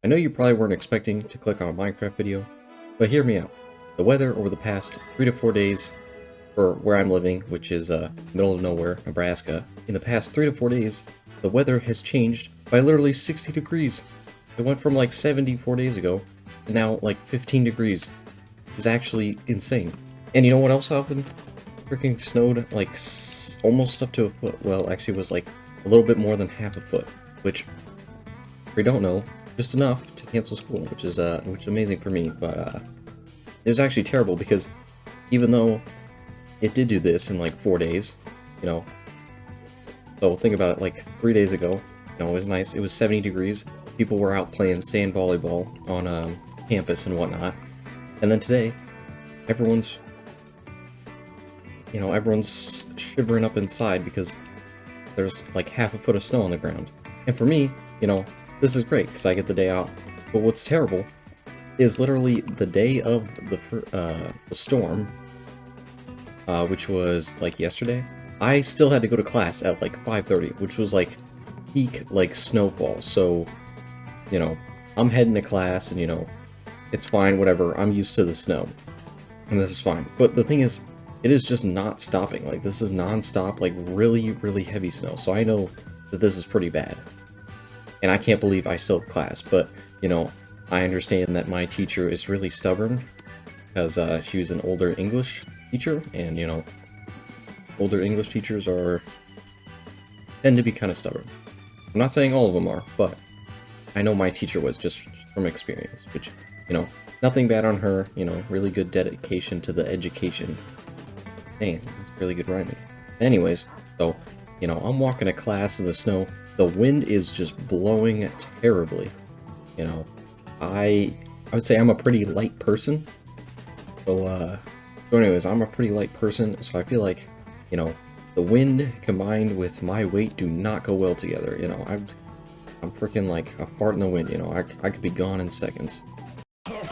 I know you probably weren't expecting to click on a Minecraft video, but hear me out. The weather over the past 3 to 4 days for where I'm living, which is middle of nowhere, Nebraska, in the past 3 to 4 days, the weather has changed by literally 60 degrees. It went from like 70 4 days ago to now like 15 degrees. It's actually insane. And you know what else happened? Freaking snowed like almost up to a foot. Well, actually it was like a little bit more than half a foot, which if you don't know, just enough to cancel school, which is amazing for me. But it was actually terrible because even though it did do this in like 4 days, you know. So think about it. Like 3 days ago, it was nice. It was 70 degrees. People were out playing sand volleyball on campus and whatnot. And then today, everyone's everyone's shivering up inside because there's like half a foot of snow on the ground. And for me, this is great because I get the day out. But what's terrible is literally the day of the storm, which was like yesterday. I still had to go to class at like 5:30, which was like peak like snowfall. So, I'm heading to class and it's fine, whatever. I'm used to the snow. And this is fine. But the thing is, it is just not stopping. Like this is non-stop, like really, really heavy snow. So I know that this is pretty bad. And I can't believe I still have class, but I understand that my teacher is really stubborn because she was an older English teacher, and older English teachers tend to be kind of stubborn. I'm not saying all of them are, but I know my teacher was just from experience, which nothing bad on her. Really good dedication to the education. Dang, that's really good rhyming. Anyways, so I'm walking to class in the snow. The wind is just blowing terribly. I would say I'm a pretty light person. So anyways, I'm a pretty light person, so I feel like, the wind combined with my weight do not go well together. I'm freaking like a fart in the wind, I could be gone in seconds. It's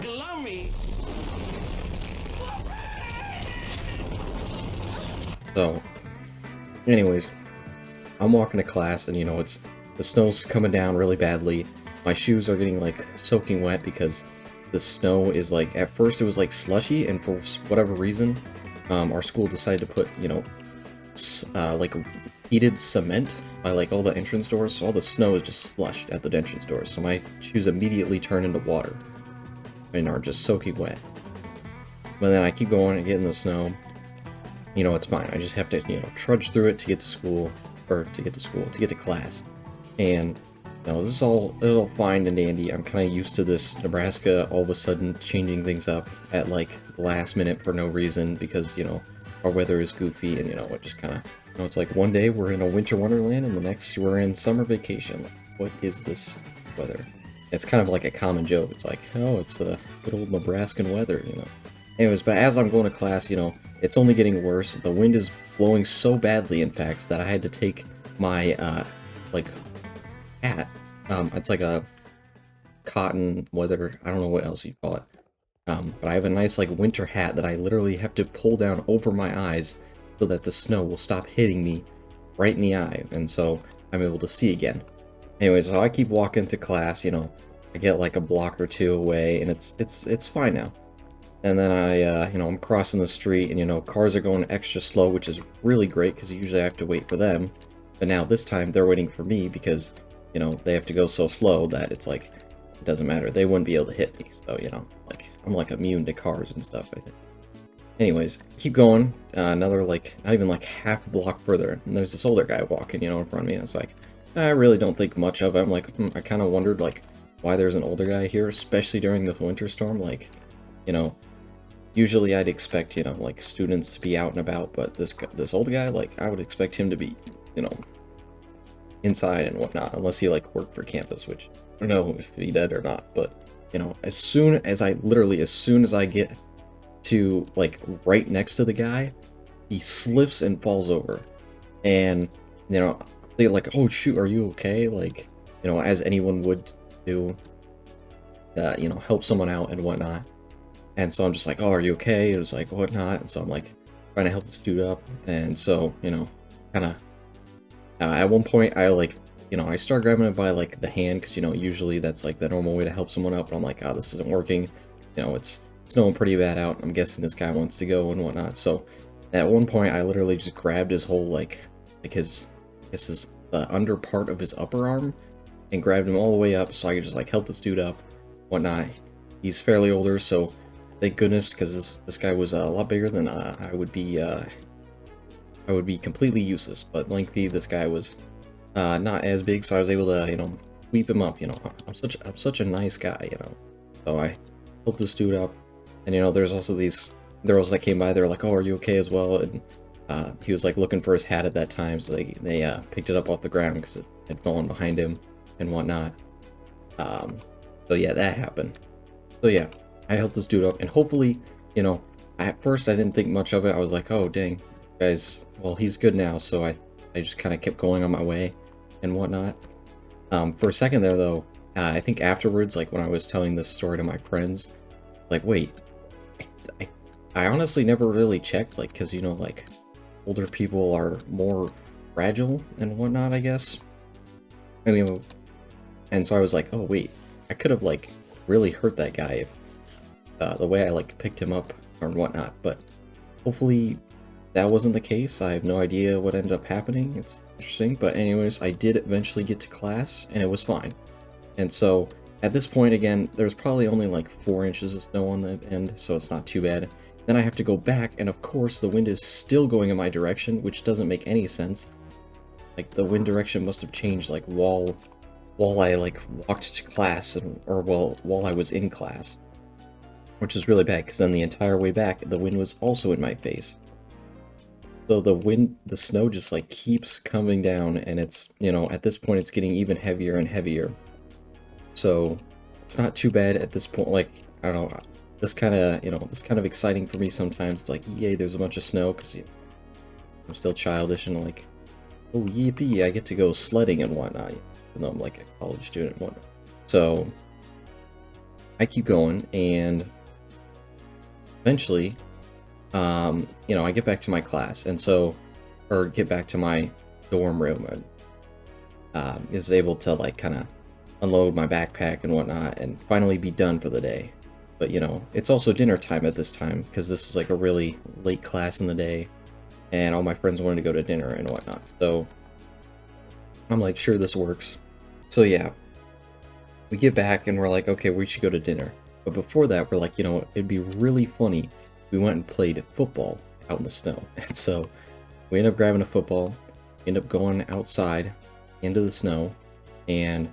glummy. So, anyways, I'm walking to class and the snow's coming down really badly. My shoes are getting like soaking wet because the snow is like, at first it was like slushy, and for whatever reason, our school decided to put, like heated cement by like all the entrance doors, so all the snow is just slushed at the entrance doors. So my shoes immediately turn into water and are just soaking wet. But then I keep going and get in the snow. It's fine. I just have to, trudge through it to get to school, to get to class. And this is all fine and dandy. I'm kind of used to this Nebraska all of a sudden changing things up at like the last minute for no reason because, our weather is goofy and, it just kind of, it's like one day we're in a winter wonderland and the next we're in summer vacation. What is this weather? It's kind of like a common joke. It's like, oh, it's the good old Nebraskan weather, Anyways, but as I'm going to class, it's only getting worse. The wind is blowing so badly, in fact, that I had to take my, like, hat. It's like a cotton weather, I don't know what else you call it. But I have a nice, like, winter hat that I literally have to pull down over my eyes so that the snow will stop hitting me right in the eye, and so I'm able to see again. Anyways, so I keep walking to class, I get like a block or two away, and it's fine now. And then I'm crossing the street, and, cars are going extra slow, which is really great, because usually I have to wait for them. But now, this time, they're waiting for me, because, they have to go so slow that it's like, it doesn't matter. They wouldn't be able to hit me, so, like, I'm, like, immune to cars and stuff, I think. Anyways, keep going, another, like, not even, like, half a block further, and there's this older guy walking, in front of me, and it's like, I really don't think much of it. I'm like, I kind of wondered, like, why there's an older guy here, especially during the winter storm, like, usually I'd expect, like, students to be out and about, but this old guy, like, I would expect him to be, inside and whatnot, unless he, like, worked for campus, which I don't know if he did or not, but, as soon as I get to, like, right next to the guy, he slips and falls over, and, they're like, oh, shoot, are you okay? Like, as anyone would do, help someone out and whatnot. And so I'm just like, oh, are you okay? It was like, whatnot. And so I'm like, trying to help this dude up. And so, kind of, at one point, I like you know, I start grabbing it by like the hand because, you know, usually that's like the normal way to help someone up. But I'm like, oh, this isn't working. You know, it's snowing pretty bad out. I'm guessing this guy wants to go and whatnot. So at one point, I literally just grabbed his whole like his, the under part of his upper arm and grabbed him all the way up so I could just like help this dude up, whatnot. He's fairly older, so thank goodness, because this guy was a lot bigger than I would be completely useless. But lengthy, this guy was not as big, so I was able to, you know, sweep him up. You know, I'm such a nice guy, you know. So I helped this dude up, and you know, there's also these girls that came by. They were like, "Oh, are you okay as well?" And he was like looking for his hat at that time, so they picked it up off the ground because it had fallen behind him and whatnot. So yeah, that happened. So yeah, I helped this dude up, and hopefully, you know, at first I didn't think much of it. I was like, oh dang, guys, well, he's good now. So I just kind of kept going on my way and whatnot. For a second there though, I think afterwards, like when I was telling this story to my friends, like, wait, I honestly never really checked, like, because, you know, like, older people are more fragile and whatnot, I guess. I mean, and so I was like, oh wait, I could have like really hurt that guy if the way I like picked him up or whatnot. But hopefully that wasn't the case. I have no idea what ended up happening. It's interesting, but anyways, I did eventually get to class and it was fine. And so at this point, again, there's probably only like 4 inches of snow on the end, so it's not too bad. Then I have to go back, and of course the wind is still going in my direction, which doesn't make any sense. Like, the wind direction must have changed, like, while I, like, walked to class, or while I was in class. Which is really bad, because then the entire way back, the wind was also in my face. So the snow just, like, keeps coming down, and it's, you know, at this point it's getting even heavier and heavier. So, it's not too bad at this point. Like, I don't know, this kind of exciting for me sometimes. It's like, yay, there's a bunch of snow, because, you know, I'm still childish and like, oh, yippee, I get to go sledding and whatnot, even though I'm like a college student and whatnot. So, I keep going, and eventually, you know, I get back to my class, and so, or get back to my dorm room, and is able to, like, kind of unload my backpack and whatnot, and finally be done for the day. But, you know, it's also dinner time at this time, because this was like a really late class in the day, and all my friends wanted to go to dinner and whatnot. So I'm like, sure, this works. So yeah, we get back and we're like, okay, we should go to dinner. But before that, we're like, you know, it'd be really funny if we went and played football out in the snow. And so we end up grabbing a football, end up going outside into the snow, and,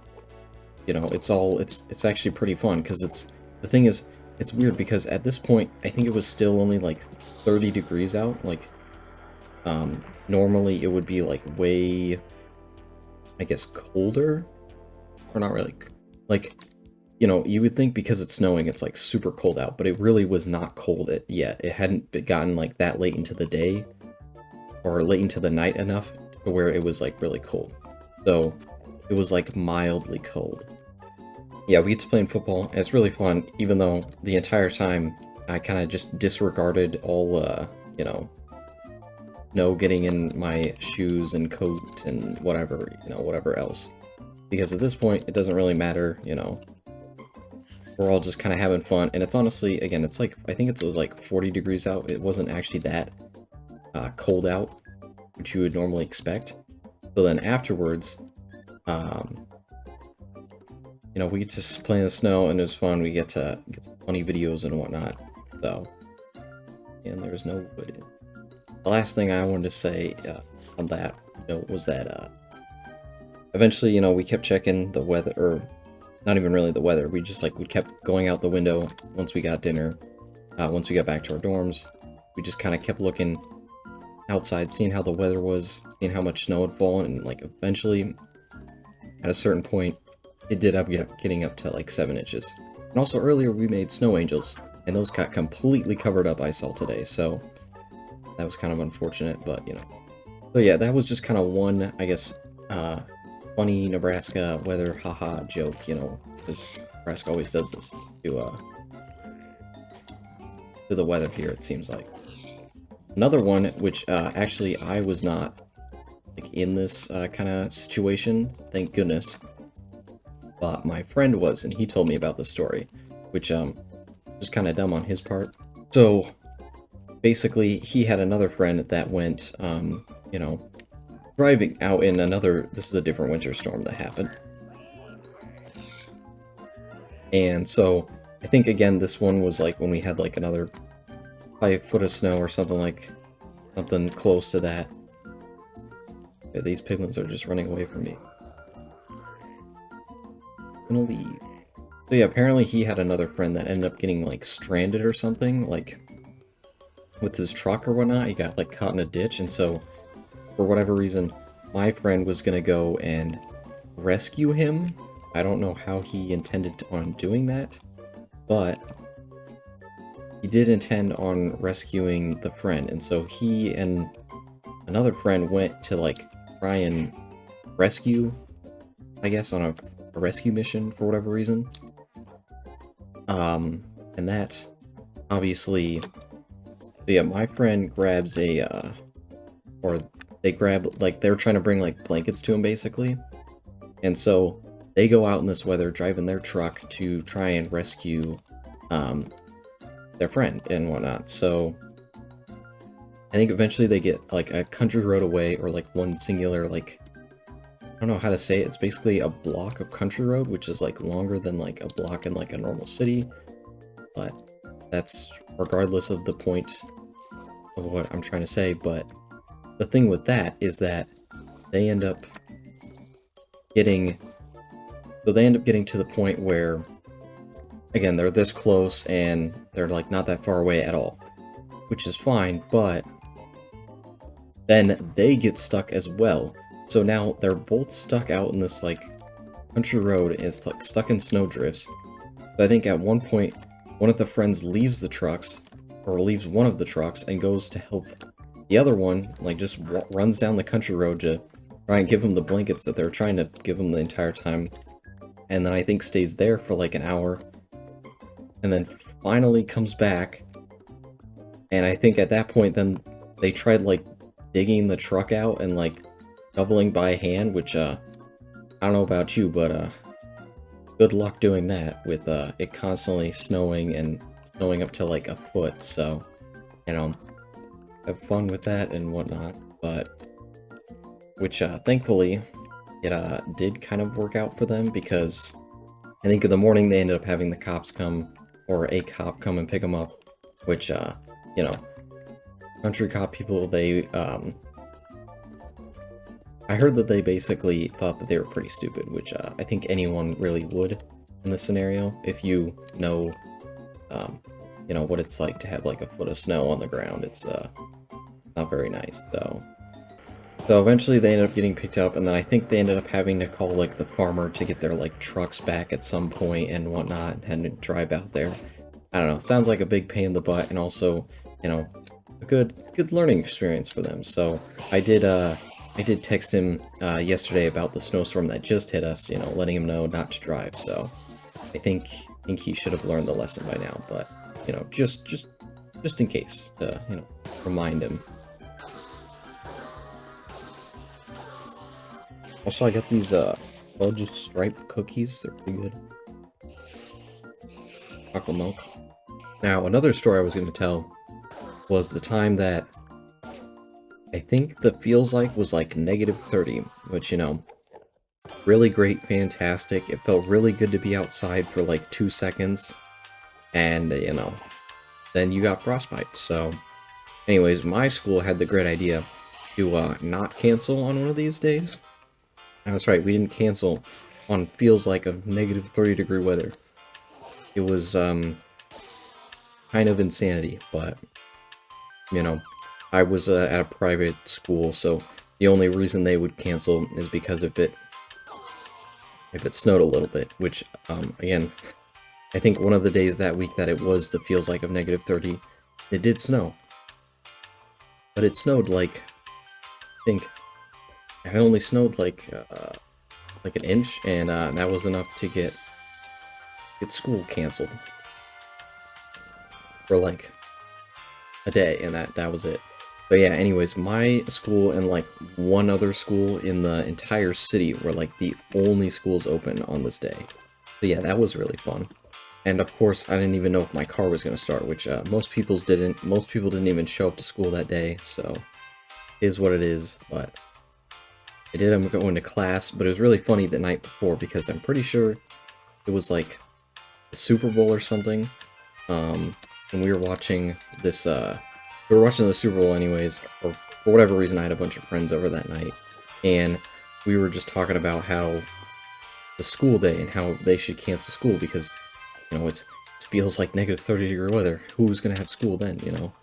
you know, it's actually pretty fun, because the thing is, it's weird because at this point, I think it was still only like 30 degrees out. Like, normally it would be like way, I guess, colder, or not really. Like, you know, you would think because it's snowing, it's like super cold out, but it really was not cold yet. It hadn't gotten like that late into the day or late into the night enough to where it was like really cold. So it was like mildly cold. Yeah, we get to playing football, and it's really fun, even though the entire time I kind of just disregarded all, you know, snow getting in my shoes and coat and whatever, you know, whatever else. Because at this point, it doesn't really matter, you know. We're all just kind of having fun, and it's honestly, again, it's like, I think it was like 40 degrees out. It wasn't actually that cold out, which you would normally expect. So then afterwards, you know, we get to play in the snow, and it was fun. We get to get some funny videos and whatnot. So, and there's no wood. The last thing I wanted to say on that note was that eventually, you know, we kept checking the weather, or not even really the weather. We just, like, we kept going out the window once we got dinner. Once we got back to our dorms, we just kind of kept looking outside, seeing how the weather was, seeing how much snow had fallen, and, like, eventually, at a certain point, it did up getting up to like 7 inches. And also earlier we made snow angels, and those got completely covered up, I saw today, so that was kind of unfortunate, but you know. So yeah, that was just kind of one, I guess, funny Nebraska weather haha joke, you know, because Nebraska always does this to the weather here, it seems like. Another one, which actually I was not like in this kind of situation, thank goodness. But my friend was, and he told me about the story, which was kind of dumb on his part. So basically, he had another friend that went, you know, driving out in another. This is a different winter storm that happened, and so I think again this one was like when we had like another 5 foot of snow or something close to that. Okay, these piglins are just running away from me. I'm gonna leave. So yeah, apparently he had another friend that ended up getting like stranded or something, like with his truck or whatnot. He got like caught in a ditch, and so for whatever reason, my friend was gonna go and rescue him. I don't know how he intended on doing that, but he did intend on rescuing the friend, and so he and another friend went to like try and rescue, I guess, on a rescue mission for whatever reason. And that obviously, yeah, my friend grabs a, or they grab, like, they're trying to bring like blankets to him basically, and so they go out in this weather driving their truck to try and rescue their friend and whatnot. So I think eventually they get like a country road away, or like one singular, like, I don't know how to say it. It's basically a block of country road, which is like longer than like a block in like a normal city. But that's regardless of the point of what I'm trying to say. But the thing with that is that they end up getting, so they end up getting to the point where, again, they're this close and they're like not that far away at all, which is fine, but then they get stuck as well. So now they're both stuck out in this like country road, and it's like stuck in snowdrifts. So I think at one point, one of the friends leaves the trucks, or leaves one of the trucks, and goes to help the other one, like just runs down the country road to try and give them the blankets that they're trying to give them the entire time. And then I think stays there for like an hour, and then finally comes back. And I think at that point, then they tried like digging the truck out and like shoveling by hand, which I don't know about you, but good luck doing that with it constantly snowing and snowing up to like a foot. So, you know, have fun with that and whatnot. But which thankfully it did kind of work out for them, because I think in the morning they ended up having the cops come, or a cop come and pick them up, which you know, country cop people, they I heard that they basically thought that they were pretty stupid, which I think anyone really would in this scenario, if you know, you know, what it's like to have like a foot of snow on the ground. It's not very nice. So eventually they ended up getting picked up, and then I think they ended up having to call like the farmer to get their like trucks back at some point and whatnot, and to drive out there. I don't know, sounds like a big pain in the butt, and also, you know, a good learning experience for them. So I did text him yesterday about the snowstorm that just hit us, you know, letting him know not to drive. So I think he should have learned the lesson by now, but you know, just in case, to, you know, remind him. Also, I got these fudge stripe cookies. They're pretty good. Chocolate milk. Now, another story I was going to tell was the time that I think the feels like was like -30, which, you know, really great, fantastic. It felt really good to be outside for like 2 seconds, and, you know, then you got frostbite. So, anyways, my school had the great idea to not cancel on one of these days. That's right, we didn't cancel on feels like of -30-degree weather. It was kind of insanity, but, you know, I was at a private school, so the only reason they would cancel is because if it snowed a little bit, which, again, I think one of the days that week that it was the feels like of -30, it did snow. But it snowed like, I think, it only snowed like an inch, and that was enough to get school canceled for like a day, and that was it. So yeah, anyways, my school and like one other school in the entire city were like the only schools open on this day. So yeah, that was really fun. And of course, I didn't even know if my car was going to start, which most people's didn't. Most people didn't even show up to school that day, so it is what it is. But I did end up going to class, but it was really funny the night before because I'm pretty sure it was like the Super Bowl or something. And we were watching this, we were watching the Super Bowl anyways, or for whatever reason I had a bunch of friends over that night, and we were just talking about how the school day and how they should cancel school because, you know, it feels like negative 30-degree weather. Who's gonna have school then, you know?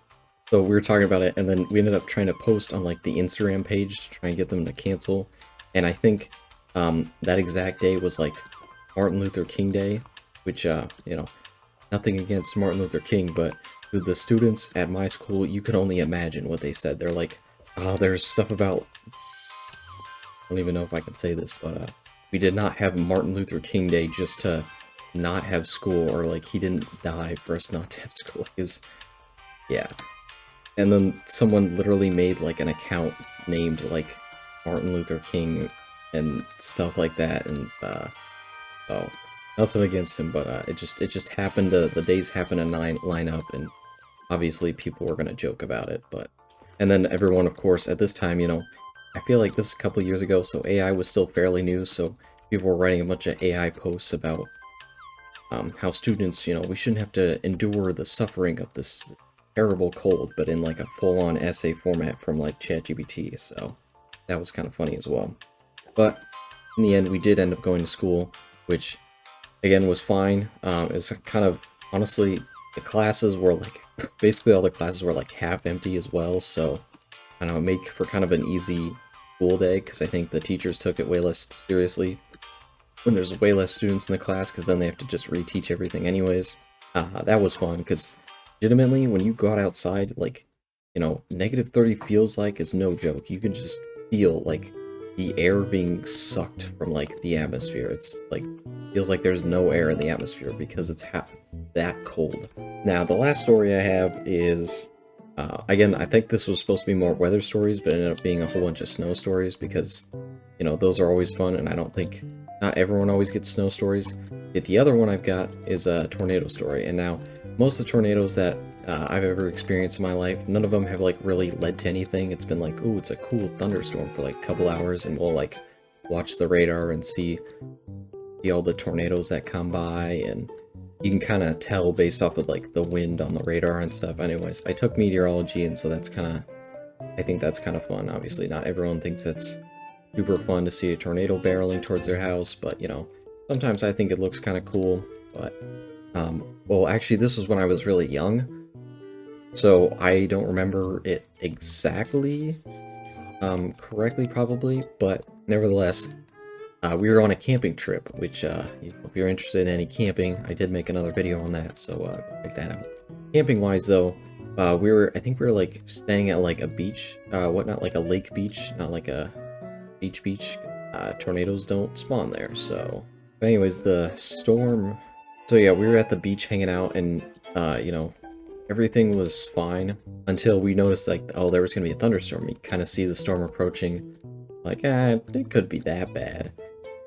So we were talking about it, and then we ended up trying to post on like the Instagram page to try and get them to cancel, and I think that exact day was like Martin Luther King Day, which, you know, nothing against Martin Luther King, but to the students at my school, you can only imagine what they said. They're like, oh, there's stuff about, I don't even know if I can say this, but we did not have Martin Luther King Day just to not have school, or like he didn't die for us not to have school. Because, yeah. And then someone literally made like an account named like Martin Luther King and stuff like that, and so nothing against him, but it just happened to, the days happened to line up, and obviously people were gonna joke about it, but and then everyone, of course, at this time, you know, I feel like this is a couple years ago, so AI was still fairly new, so people were writing a bunch of AI posts about how students, you know, we shouldn't have to endure the suffering of this terrible cold, but in like a full-on essay format from like ChatGPT, so that was kind of funny as well. But in the end, we did end up going to school, which again was fine. It's kind of, honestly, the classes were like, basically all the classes were like half empty as well, so I don't know, make for kind of an easy school day, because I think the teachers took it way less seriously when there's way less students in the class, because then they have to just reteach everything anyways. That was fun, because legitimately, when you got outside, like, you know, negative 30 feels like is no joke. You can just feel like the air being sucked from like the atmosphere. It's like, feels like there's no air in the atmosphere because it's that cold. Now, the last story I have is, again, I think this was supposed to be more weather stories, but it ended up being a whole bunch of snow stories because, you know, those are always fun, and I don't think, not everyone always gets snow stories. Yet the other one I've got is a tornado story, and now, most of the tornadoes that I've ever experienced in my life, none of them have like really led to anything. It's been like, ooh, it's a cool thunderstorm for like a couple hours, and we'll like watch the radar and see all the tornadoes that come by, and you can kind of tell based off of like the wind on the radar and stuff. Anyways, I took meteorology, and so that's kind of, I think that's kind of fun. Obviously, not everyone thinks it's super fun to see a tornado barreling towards their house, but you know, sometimes I think it looks kind of cool. But well, actually, this was when I was really young, so I don't remember it exactly correctly, probably, but nevertheless, we were on a camping trip, which, if you're interested in any camping, I did make another video on that, so check that out. Camping-wise, though, I think we were, like, staying at, like, a beach, whatnot, like a lake beach, not like a beach. Tornadoes don't spawn there, so... But anyways, the storm... So yeah, we were at the beach hanging out, and, you know, everything was fine until we noticed, like, oh, there was gonna be a thunderstorm. You kind of see the storm approaching, like, it could be that bad.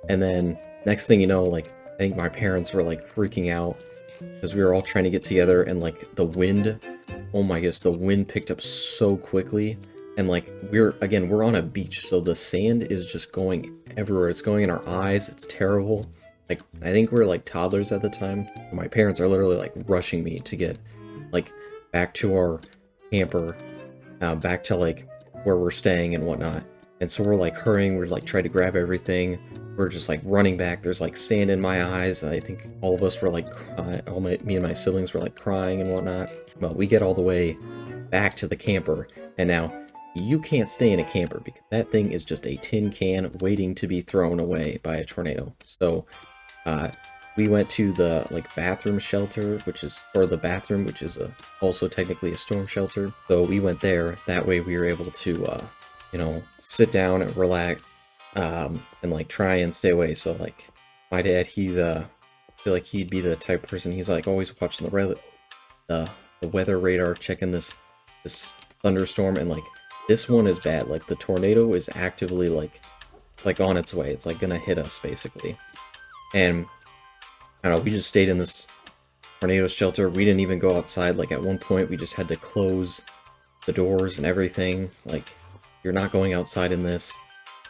And then, next thing you know, like, I think my parents were, like, freaking out, because we were all trying to get together, and, like, the wind, oh my gosh, the wind picked up so quickly, and, like, we're on a beach, so the sand is just going everywhere. It's going in our eyes, it's terrible. Like, I think we were, like, toddlers at the time. My parents are literally, like, rushing me to get, like, back to our camper, back to, like, where we're staying and whatnot. And so we're, like, hurrying, we're, like, trying to grab everything. We're just, like, running back. There's, like, sand in my eyes. I think all of us were, like, crying. Me and my siblings were, like, crying and whatnot. But we get all the way back to the camper. And now, you can't stay in a camper because that thing is just a tin can waiting to be thrown away by a tornado. So, we went to the, like, bathroom shelter, which is also technically a storm shelter. So we went there. That way we were able to, you know, sit down and relax, and, like, try and stay away. So, like, my dad, I feel like he'd be the type of person, he's, like, always watching the weather radar, checking this thunderstorm, and like this one is bad. Like the tornado is actively like on its way. It's like gonna hit us basically. And I don't know, we just stayed in this tornado shelter. We didn't even go outside. Like at one point we just had to close the doors and everything. Like you're not going outside in this.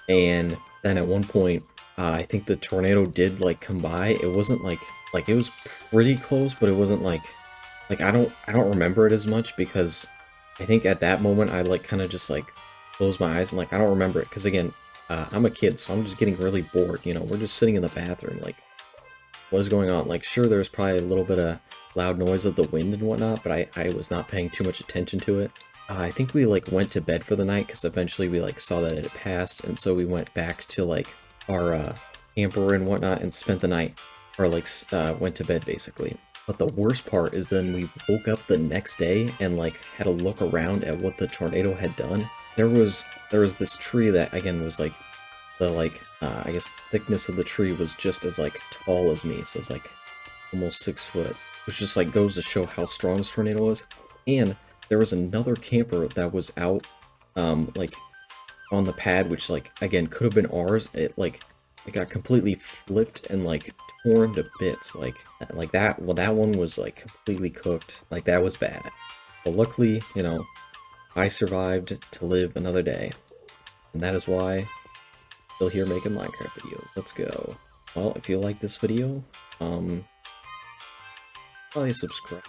And then at one point I think the tornado did like come by. It wasn't like it was pretty close, but it wasn't like I don't remember it as much because I think at that moment I like kind of just like closed my eyes and like I don't remember it because again I'm a kid, so I'm just getting really bored. You know, we're just sitting in the bathroom like what is going on? Like sure there's probably a little bit of loud noise of the wind and whatnot, but I was not paying too much attention to it. I think we like went to bed for the night because eventually we like saw that it had passed, and so we went back to like our camper and whatnot and spent the night, or like went to bed basically. But the worst part is then we woke up the next day and like had a look around at what the tornado had done. There was this tree that again was like the I guess thickness of the tree was just as like tall as me, so it's like almost 6 foot, which just like goes to show how strong this tornado was. And there was another camper that was out like on the pad, which like again could have been ours. It got completely flipped and like torn to bits, like that. Well, that one was like completely cooked. Like that was bad, but luckily, you know, I survived to live another day, and that is why I'm still here making Minecraft videos. Let's go. Well, if you like this video, probably subscribe.